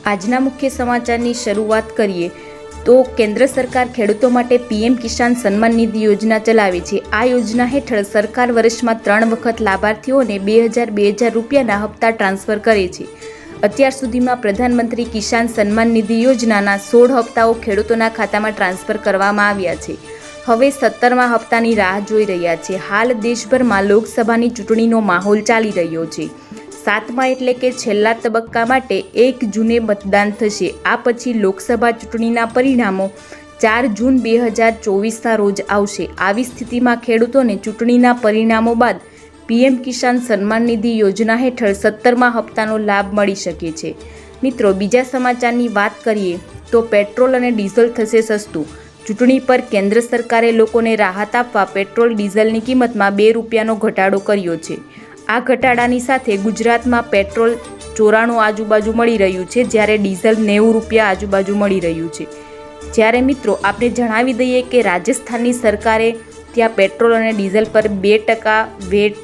આજના મુખ્ય સમાચારની શરૂઆત કરીએ તો કેન્દ્ર સરકાર ખેડૂતો માટે પીએમ કિસાન સન્માન નિધિ યોજના ચલાવે છે। આ યોજના હેઠળ સરકાર વર્ષમાં 3 વખત લાભાર્થીઓને 2000 રૂપિયાના હપ્તા ટ્રાન્સફર કરે છે। અત્યાર સુધીમાં પ્રધાનમંત્રી કિસાન સન્માન નિધિ યોજનાના 16 હપ્તાઓ ખેડૂતોના ખાતામાં ટ્રાન્સફર કરવામાં આવ્યા છે। હવે 17મા હપ્તાની રાહ જોઈ રહ્યા છે। હાલ દેશભરમાં લોકસભાની ચૂંટણીનો માહોલ ચાલી રહ્યો છે। 7મા એટલે કે છેલ્લા તબક્કા માટે 1 જૂને મતદાન થશે। આ પછી લોકસભા ચૂંટણીના પરિણામો 4 જૂન 2024ના રોજ આવશે। આવી સ્થિતિમાં ખેડૂતોને ચૂંટણીના પરિણામો બાદ પીએમ કિસાન સન્માન નિધિ યોજના હેઠળ 17મા હપ્તાનો લાભ મળી શકે છે। મિત્રો, બીજા સમાચારની વાત કરીએ તો પેટ્રોલ અને ડીઝલ થશે સસ્તું। ચૂંટણી પર કેન્દ્ર સરકારે લોકોને રાહત આપવા પેટ્રોલ ડીઝલની કિંમતમાં 2 રૂપિયાનો ઘટાડો કર્યો છે। આ ઘટાડાની સાથે ગુજરાતમાં પેટ્રોલ 94 આજુબાજુ મળી રહ્યું છે, જ્યારે ડીઝલ 90 રૂપિયા આજુબાજુ મળી રહ્યું છે। જ્યારે મિત્રો, આપણે જણાવી દઈએ કે રાજસ્થાનની સરકારે ત્યાં પેટ્રોલ અને ડીઝલ પર 2% વેટ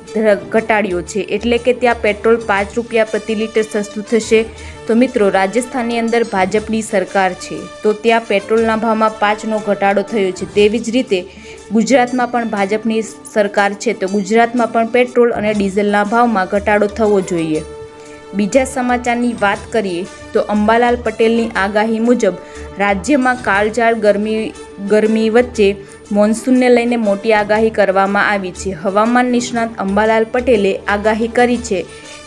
ઘટાડ્યો છે, એટલે કે ત્યાં પેટ્રોલ 5 રૂપિયા પ્રતિ લિટર સસ્તું થશે। તો મિત્રો, રાજસ્થાનની અંદર ભાજપની સરકાર છે, તો ત્યાં પેટ્રોલના ભાવમાં 5નો ઘટાડો થયો છે। તેવી જ રીતે ગુજરાતમાં પણ ભાજપની સરકાર છે, તો ગુજરાતમાં પણ પેટ્રોલ અને ડીઝલના ભાવમાં ઘટાડો થવો જોઈએ। બીજા સમાચારની વાત કરીએ તો અંબાલાલ પટેલની આગાહી મુજબ રાજ્યમાં કાળઝાળ ગરમી વચ્ચે મોન્સૂનને લઈને મોટી આગાહી કરવામાં આવી છે। હવામાન નિષ્ણાત અંબાલાલ પટેલે આગાહી કરી છે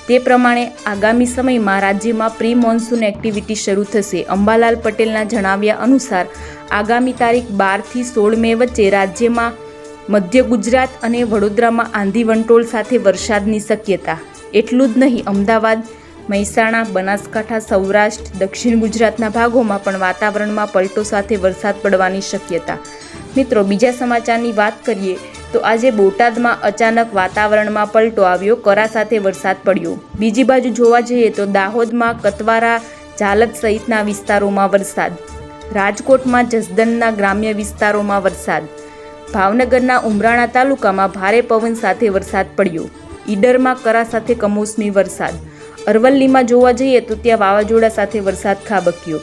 તે પ્રમાણે આગામી સમયમાં રાજ્યમાં પ્રી મોન્સૂન એક્ટિવિટી શરૂ થશે। અંબાલાલ પટેલના જણાવ્યા અનુસાર આગામી તારીખ 12 થી 16 મે વચ્ચે રાજ્યમાં મધ્ય ગુજરાત અને વડોદરામાં આંધી વંટોળ સાથે વરસાદની શક્યતા। એટલું જ નહીં, અમદાવાદ, મહેસાણા, બનાસકાંઠા, સૌરાષ્ટ્ર, દક્ષિણ ગુજરાતના ભાગોમાં પણ વાતાવરણમાં પલટો સાથે વરસાદ પડવાની શક્યતા। મિત્રો, બીજા સમાચારની વાત કરીએ તો આજે બોટાદમાં અચાનક વાતાવરણમાં પલટો આવ્યો, કરા સાથે વરસાદ પડ્યો। બીજી બાજુ જોવા જઈએ તો દાહોદમાં કતવારા, ઝાલદ સહિતના વિસ્તારોમાં વરસાદ, રાજકોટમાં જસદણના ગ્રામ્ય વિસ્તારોમાં વરસાદ, ભાવનગરના ઉમરાણા તાલુકામાં ભારે પવન સાથે વરસાદ પડ્યો, ઈડરમાં કરા સાથે કમોસમી વરસાદ, અરવલ્લીમાં જોવા જઈએ તો ત્યાં વાવાઝોડા સાથે વરસાદ ખાબક્યો।